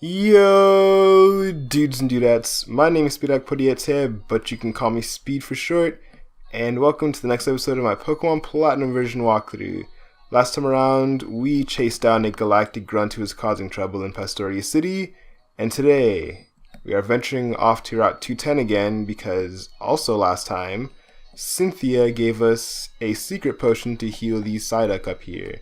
Yo, dudes and dudettes, my name is Akpodiete, but you can call me Speed for short, and welcome to the next episode of my Pokemon Platinum version walkthrough. Last time around, we chased down a galactic grunt who was causing trouble in Akpodiete City, and today, we are venturing off to Route 210 again, because also last time, Cynthia gave us a secret potion to heal the Psyduck up here.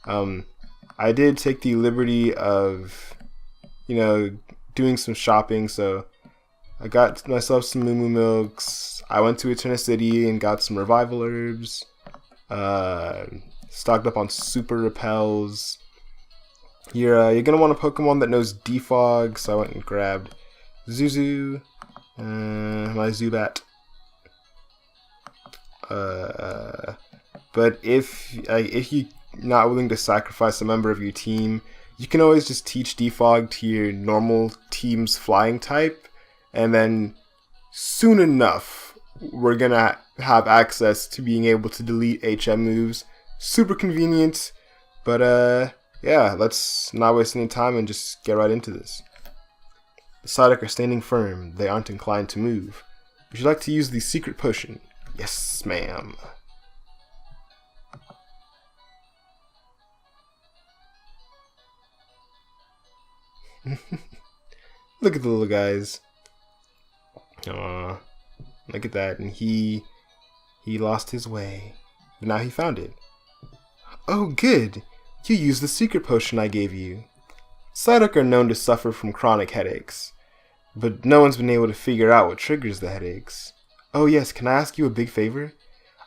I did take the liberty of doing some shopping, so I got myself some Moo Moo Milks. I went to Eternity and got some revival herbs. Stocked up on super repels. You're gonna want a Pokemon that knows Defog, so I went and grabbed Zuzu, my Zubat. But if you're not willing to sacrifice a member of your team, you can always just teach Defog to your normal team's flying type, and then soon enough, we're gonna have access to being able to delete HM moves. Super convenient, but yeah, let's not waste any time and just get right into this. The Psyduck are standing firm. They aren't inclined to move. Would you like to use the secret potion? Yes, ma'am. Look at the little guys. Aww. Look at that. And he lost his way. But now he found it. Oh, good. You used the secret potion I gave you. Psyduck are known to suffer from chronic headaches, but no one's been able to figure out what triggers the headaches. Oh yes, can I ask you a big favor?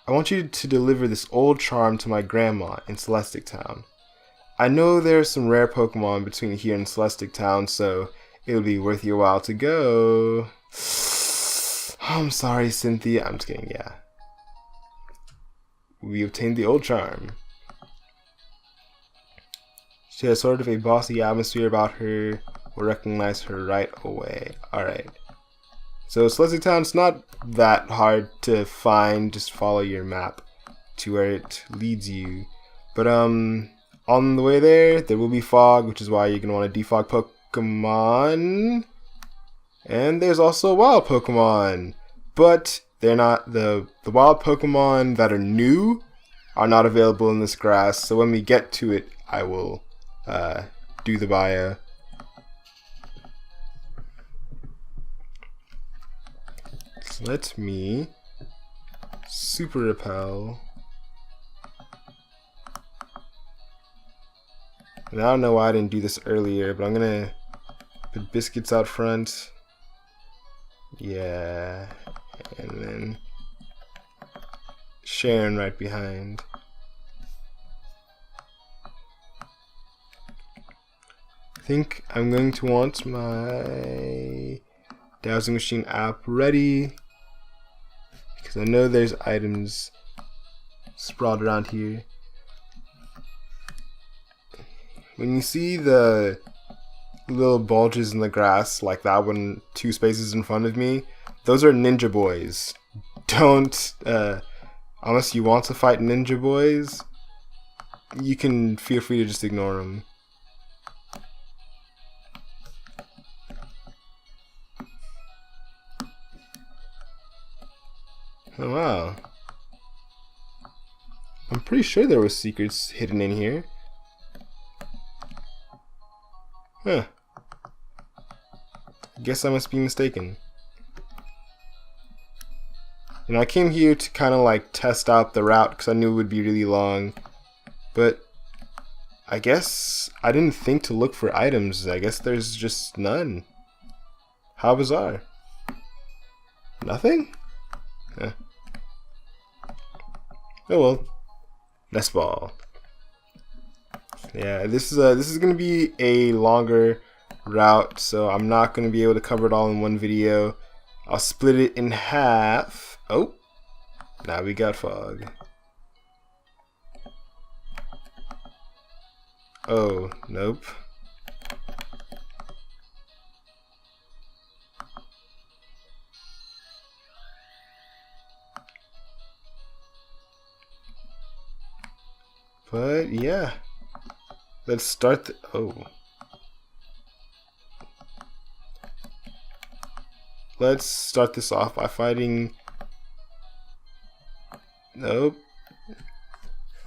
I want you to deliver this old charm to my grandma in Celestic Town. I know there are some rare Pokemon between here and Celestic Town, so it'll be worth your while to go. I'm sorry, Cynthia. I'm just kidding, yeah. We obtained the old charm. She has sort of a bossy atmosphere about her. We'll recognize her right away. Alright. So Celestic Town's not that hard to find. Just follow your map to where it leads you. But on the way there will be fog, which is why you're going to want to defog Pokemon. And there's also wild Pokemon. But they're not, the wild Pokemon that are new are not available in this grass. So when we get to it, I will do the bio. So let me super repel. And I don't know why I didn't do this earlier, but I'm gonna put biscuits out front. Yeah. And then Sharon right behind. I think I'm going to want my dowsing machine app ready, because I know there's items sprawled around here. When you see the little bulges in the grass, like that one 2 spaces in front of me, those are ninja boys. Don't, unless you want to fight ninja boys, you can feel free to just ignore them. Oh wow. I'm pretty sure there were secrets hidden in here. Huh. I guess I must be mistaken. I came here to kind of like test out the route because I knew it would be really long. But I guess I didn't think to look for items. I guess there's just none. How bizarre. Nothing? Huh. Oh well. Let's ball. Yeah, this is gonna be a longer route, so I'm not gonna be able to cover it all in one video. I'll split it in half. Oh, now we got fog. Oh, nope. But yeah, let's start the, oh. let's start this off by fighting. Nope.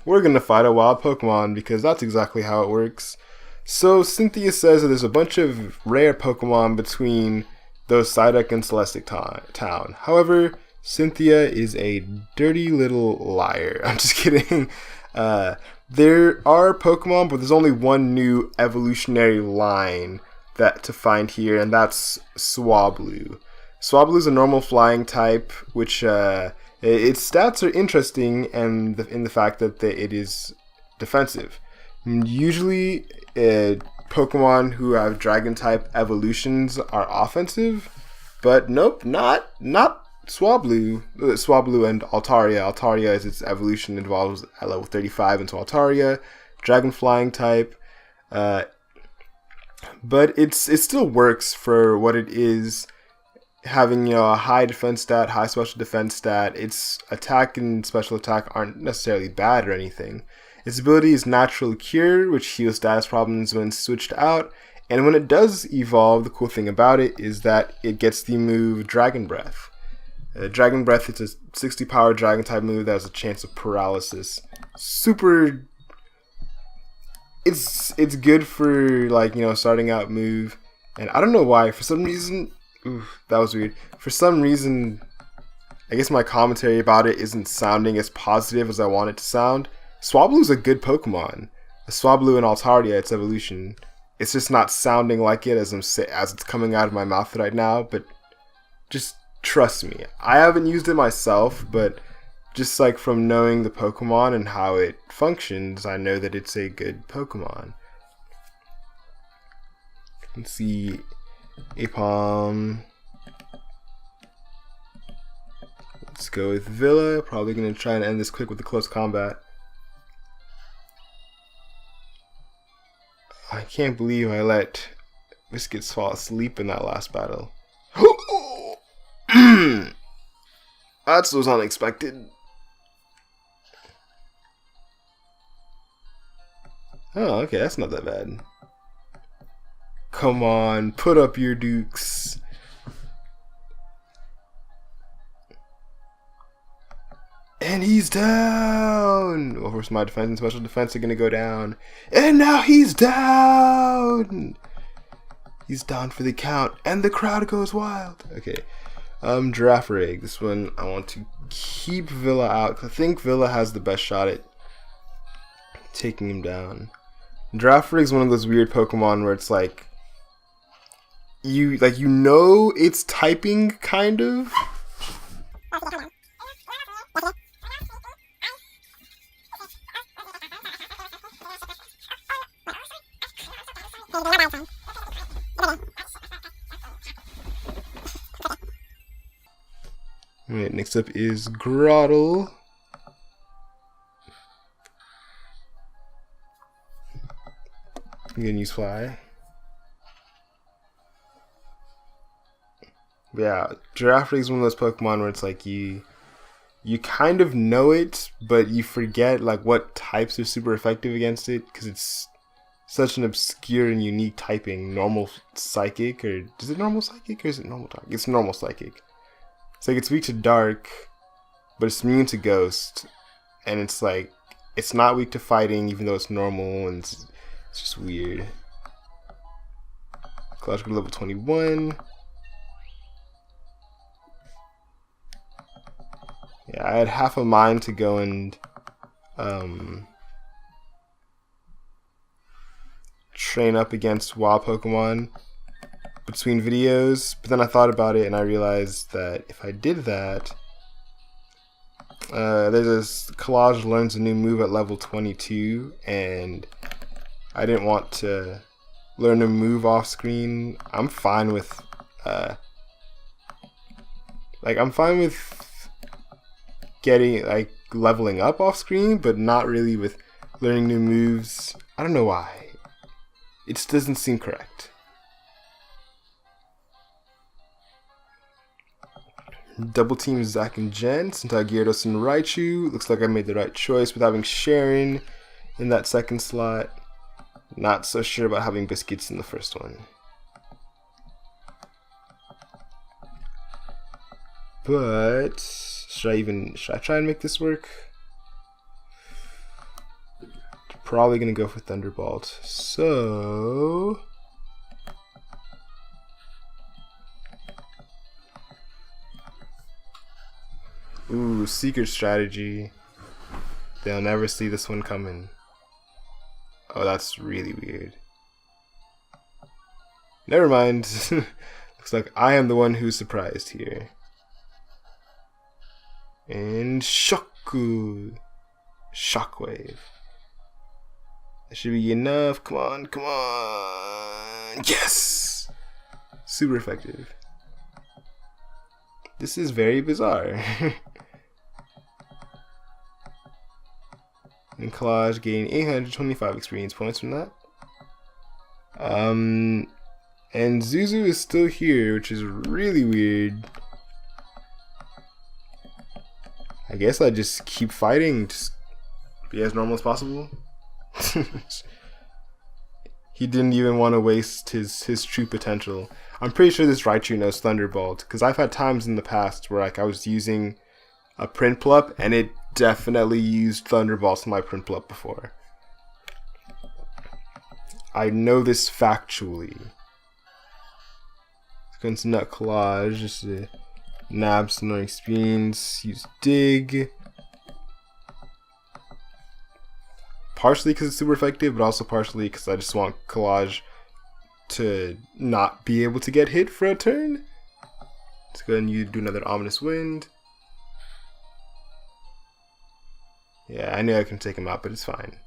We're gonna fight a wild Pokemon because that's exactly how it works. So Cynthia says that there's a bunch of rare Pokemon between those Psyduck and Celestic Town. However, Cynthia is a dirty little liar. I'm just kidding. There are Pokemon, but there's only one new evolutionary line to find here, and that's Swablu. Swablu is a normal flying type, which its stats are interesting, and in the fact that it is defensive. Usually, Pokemon who have Dragon type evolutions are offensive, but nope, not Swablu. Swablu and Altaria. Altaria is its evolution evolves at level 35 into Altaria, Dragon flying type. But it still works for what it is, having a high defense stat, high special defense stat. Its attack and special attack aren't necessarily bad or anything. Its ability is Natural Cure, which heals status problems when switched out. And when it does evolve, the cool thing about it is that it gets the move Dragon Breath. Dragon Breath is a 60 power Dragon type move that has a chance of paralysis. Super. It's good for starting out move, and I don't know why. For some reason, that was weird. For some reason, I guess my commentary about it isn't sounding as positive as I want it to sound. Swablu is a good Pokemon. A Swablu and Altaria, its evolution. It's just not sounding like it as it's coming out of my mouth right now. But just trust me, I haven't used it myself, but just from knowing the Pokemon and how it functions, I know that it's a good Pokemon. Let's see, Apom. Let's go with Villa. Probably gonna try and end this quick with the close combat. I can't believe I let Biscuits fall asleep in that last battle. That was unexpected. Oh, okay, that's not that bad. Come on, put up your dukes. And he's down! Of course, my defense and special defense are gonna go down. And now he's down! He's down for the count, and the crowd goes wild. Okay, Girafarig. This one, I want to keep Villa out. I think Villa has the best shot at taking him down. Girafarig is one of those weird Pokemon where it's you know it's typing, kind of. Alright, next up is Grottle. I'm gonna use Fly. But yeah, Girafarig is one of those Pokemon where it's you kind of know it, but you forget what types are super effective against it because it's such an obscure and unique typing. Normal Psychic, or is it Normal Psychic or is it Normal Dark? It's Normal Psychic. It's it's weak to Dark, but it's immune to Ghost, and it's it's not weak to Fighting even though it's normal, and it's just weird. Clash level 21. Yeah, I had half a mind to go and train up against wild Pokemon between videos, but then I thought about it and I realized that if I did that, there's this Collage learns a new move at level 22, and I didn't want to learn a move off screen. I'm fine with getting leveling up off screen, but not really with learning new moves. I don't know why. It just doesn't seem correct. Double team Zach and Jen, Sentai Gyarados and Raichu. Looks like I made the right choice with having Sharon in that second slot. Not so sure about having Biscuits in the first one. but should I try and make this work? Probably gonna go for Thunderbolt. So ooh, secret strategy. They'll never see this one coming. Oh, that's really weird. Never mind. Looks like I am the one who's surprised here. And Shockwave. That should be enough. Come on, come on. Yes! Super effective. This is very bizarre. And Collage gain 825 experience points from that. And Zuzu is still here, which is really weird. I guess I just keep fighting, just be as normal as possible. He didn't even want to waste his true potential. I'm pretty sure this Raichu knows Thunderbolt, because I've had times in the past where like I was using a Prinplup and it definitely used Thunderbolt on my Prinplup before. I know this factually. Going to Nut Collage, just to nab some more experience, use Dig. Partially because it's super effective, but also partially because I just want Collage to not be able to get hit for a turn. Let's go ahead and do another Ominous Wind. Yeah, I knew I can take him out, but it's fine.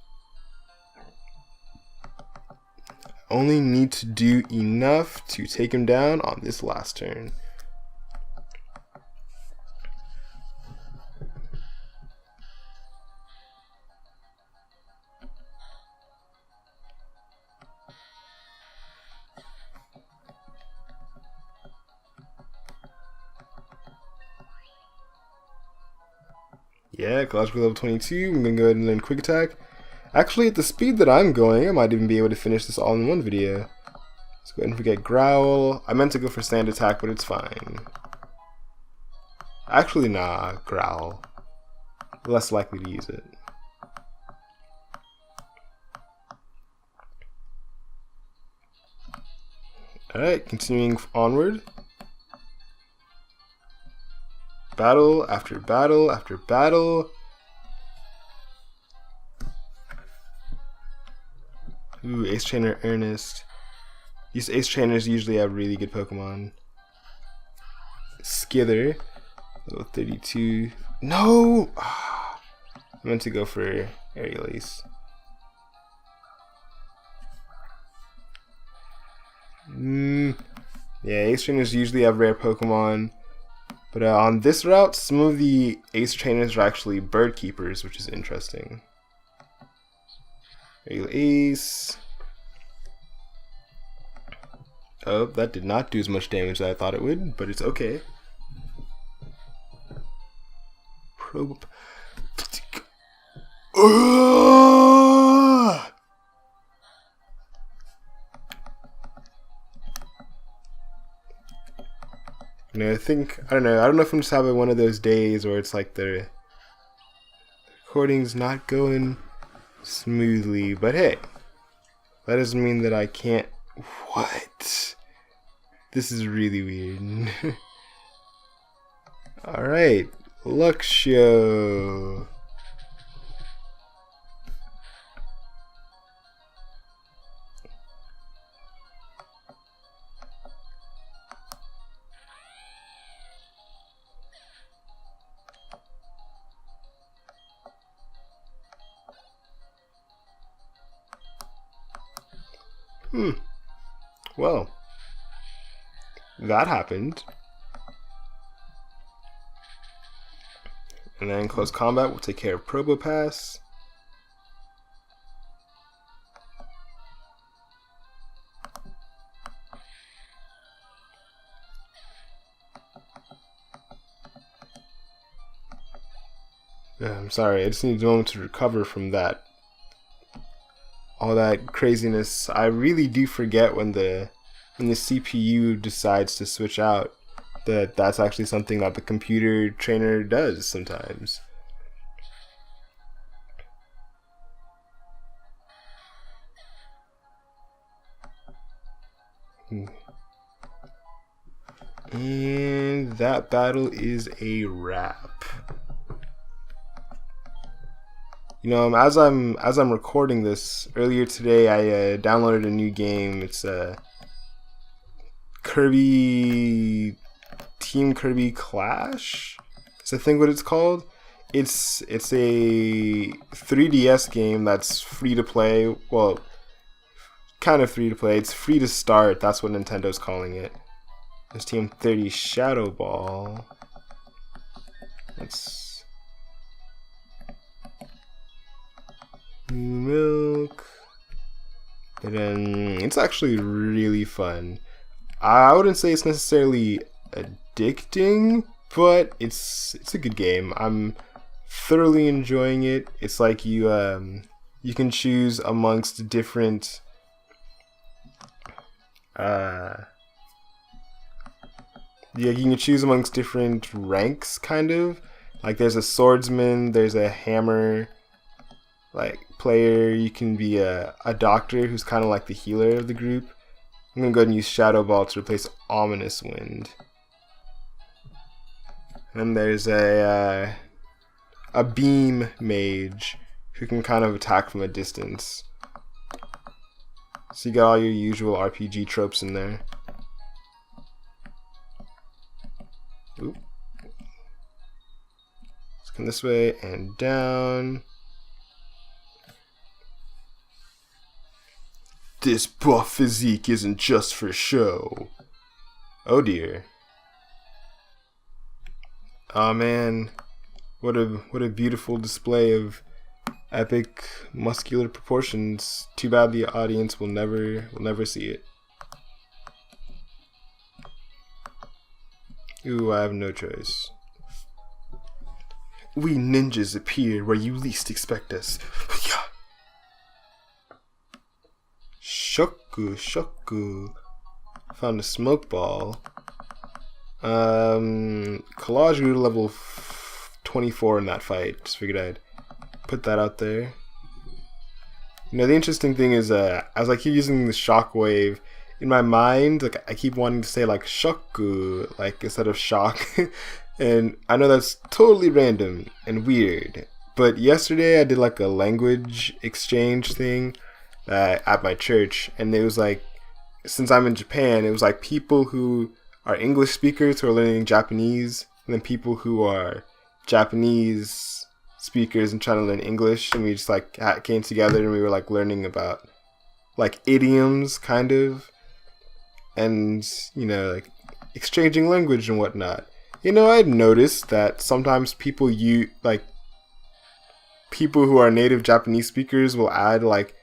Only need to do enough to take him down on this last turn. Yeah, Collage level 22. I'm gonna go ahead and learn Quick Attack. Actually, at the speed that I'm going, I might even be able to finish this all in one video. Let's go ahead and forget Growl. I meant to go for Sand Attack, but it's fine. Actually, nah, Growl. Less likely to use it. Alright, continuing onward. Battle after battle after battle. Ooh, Ace Trainer Ernest. These Ace Trainers usually have really good Pokemon. Skither, level 32. No! I meant to go for Aerial Ace. Yeah, Ace Trainers usually have rare Pokemon. But on this route, some of the Ace Trainers are actually Bird Keepers, which is interesting. Aerial Ace. Oh, that did not do as much damage as I thought it would, but it's okay. Probe. You know, I don't know if I'm just having one of those days where it's like the recording's not going smoothly, but hey, that doesn't mean that I can't. What? This is really weird. Alright, Luxio. Well, that happened. And then in close combat, we'll take care of Probopass. I'm sorry, I just need a moment to recover from that. All that craziness. I really do forget when the CPU decides to switch out. that that's actually something that the computer trainer does sometimes. And that battle is a wrap. You know, as I'm recording this, earlier today I downloaded a new game. It's Team Kirby Clash. Is I think what it's called. It's a 3DS game that's free to play. Well, kind of free to play. It's free to start. That's what Nintendo's calling it. There's Team 30 Shadow Ball. Let's milk. And then it's actually really fun. I wouldn't say it's necessarily addicting, but it's a good game. I'm thoroughly enjoying it. It's like you can choose amongst different you can choose amongst different ranks, kind of. Like there's a swordsman, there's a hammer like player, you can be a doctor who's kind of like the healer of the group. I'm gonna go ahead and use Shadow Ball to replace Ominous Wind. And there's a beam mage who can kind of attack from a distance. So you got all your usual RPG tropes in there. Oop. Let's come this way and down. This buff physique isn't just for show. Oh dear. Oh man, what a beautiful display of epic muscular proportions. Too bad the audience will never see it. Ooh, I have no choice. We ninjas appear where you least expect us. Shoku. Found a smoke ball. Collage grew to level 24 in that fight. Just figured I'd put that out there. You know, the interesting thing is, as I keep using the shockwave, in my mind, like I keep wanting to say like shoku, like instead of shock. And I know that's totally random and weird. But yesterday I did like a language exchange thing at my church, and it was like, since I'm in Japan, it was like people who are English speakers who are learning Japanese, and then people who are Japanese speakers and trying to learn English, and we just like came together and we were like learning about like idioms kind of, and you know, like exchanging language and whatnot. You know, I'd noticed that sometimes people who are native Japanese speakers will add like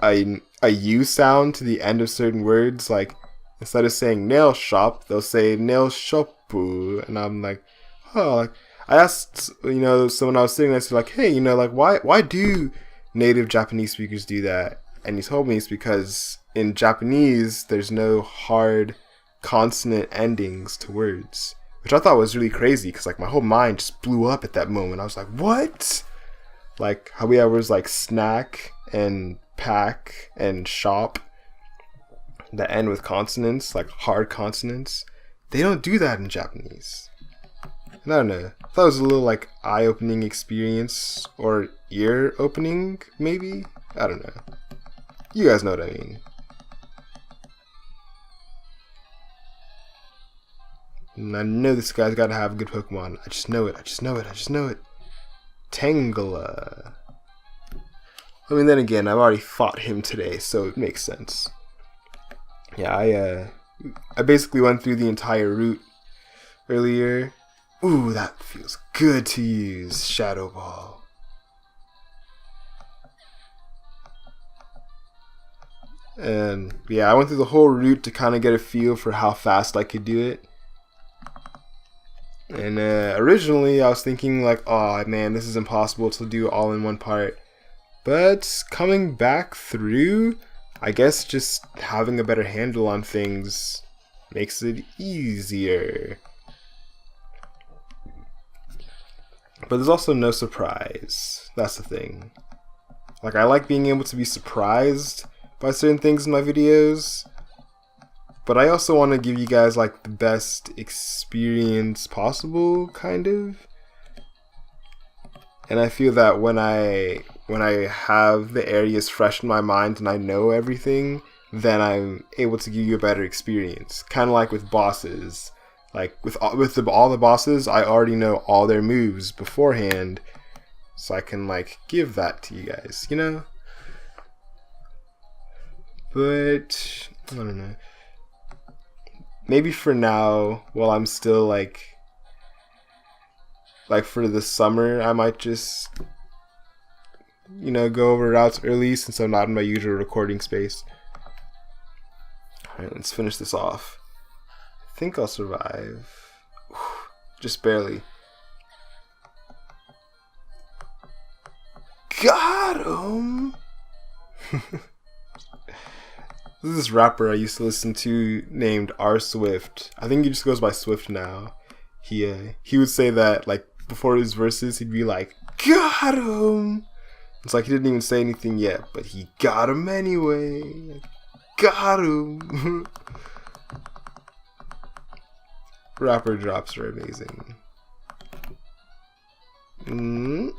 a U sound to the end of certain words. Like instead of saying nail shop, they'll say nail shopu, and I'm like, oh. Like, I asked, you know, someone I was sitting next to, like, hey, you know, like why do native Japanese speakers do that? And he told me it's because in Japanese there's no hard consonant endings to words, which I thought was really crazy because like my whole mind just blew up at that moment. I was like, what? Like how we have like snack and pack and shop that end with consonants, like hard consonants. They don't do that in Japanese. And I don't know. I thought it was a little like eye-opening experience, or ear-opening maybe? I don't know. You guys know what I mean. And I know this guy's gotta have a good Pokemon. I just know it. Tangela. I mean, then again, I've already fought him today, so it makes sense. Yeah, I basically went through the entire route earlier. Ooh, that feels good to use Shadow Ball. And yeah, I went through the whole route to kind of get a feel for how fast I could do it. And originally I was thinking like, oh man, this is impossible to do all in one part. But coming back through, I guess just having a better handle on things makes it easier. But there's also no surprise. That's the thing. Like, I like being able to be surprised by certain things in my videos, but I also want to give you guys like the best experience possible, kind of. And I feel that when I have the areas fresh in my mind and I know everything, then I'm able to give you a better experience. Kind of like with bosses. Like with all the bosses, I already know all their moves beforehand, so I can like give that to you guys, you know? But I don't know. Maybe for now, while I'm still like for the summer, I might just, you know, go over routes early since I'm not in my usual recording space. Alright, let's finish this off. I think I'll survive. Just barely. Got him! This is this rapper I used to listen to named R Swift. I think he just goes by Swift now. He would say that like before his verses, he'd be like, got him! It's like he didn't even say anything yet, but he got him anyway. Got him! Rapper drops are amazing.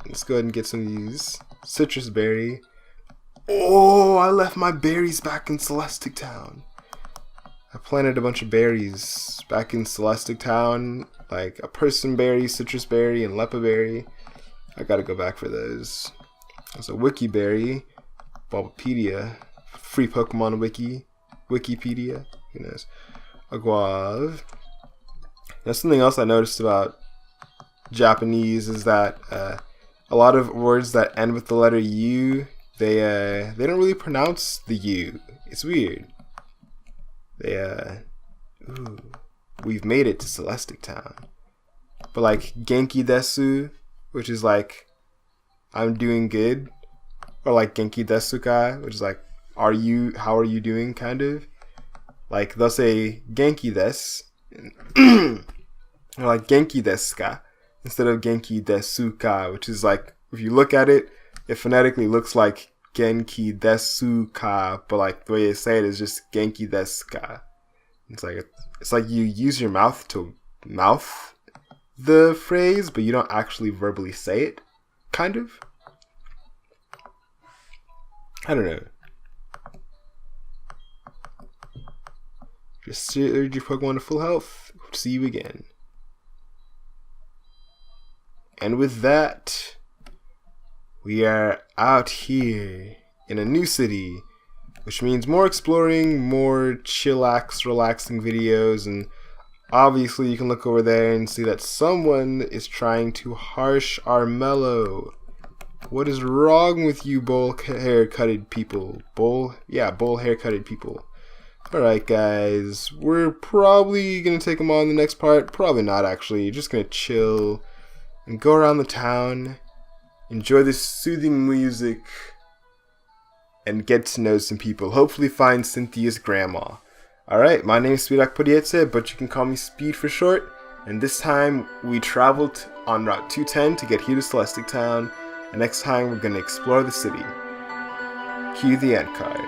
Let's go ahead and get some of these. Citrus berry. Oh, I left my berries back in Celestic Town. I planted a bunch of berries back in Celestic Town, like a person berry, citrus berry, and lepa berry. I gotta go back for those. There's a wiki berry, Bulbapedia, free Pokemon wiki, Wikipedia, who knows. A guave. That's something else I noticed about Japanese is that a lot of words that end with the letter U, they don't really pronounce the U. It's weird. We've made it to Celestic Town. But like Genki desu, which is like I'm doing good, or like Genki desu ka, which is like how are you doing, kind of. Like they'll say Genki desu, or like Genki desu ka instead of Genki desu ka, which is like if you look at it, it phonetically looks like Genki desu ka, but like the way they say it is just Genki desu ka. It's like you use your mouth to mouth the phrase, but you don't actually verbally say it, kind of. I don't know. Just urge your Pokemon to full health. See you again. And with that, we are out here in a new city, which means more exploring, more chillax, relaxing videos, and obviously you can look over there and see that someone is trying to harsh our mellow. What is wrong with you bowl hair-cutted people? Bowl hair-cutted people. Alright guys, we're probably going to take them on the next part. Probably not actually, just going to chill and go around the town, enjoy this soothing music, and get to know some people. Hopefully find Cynthia's grandma. Alright, my name is Akpodiete, but you can call me Speed for short. And this time we traveled on Route 210 to get here to Celestic Town. And next time we're going to explore the city. Cue the end card.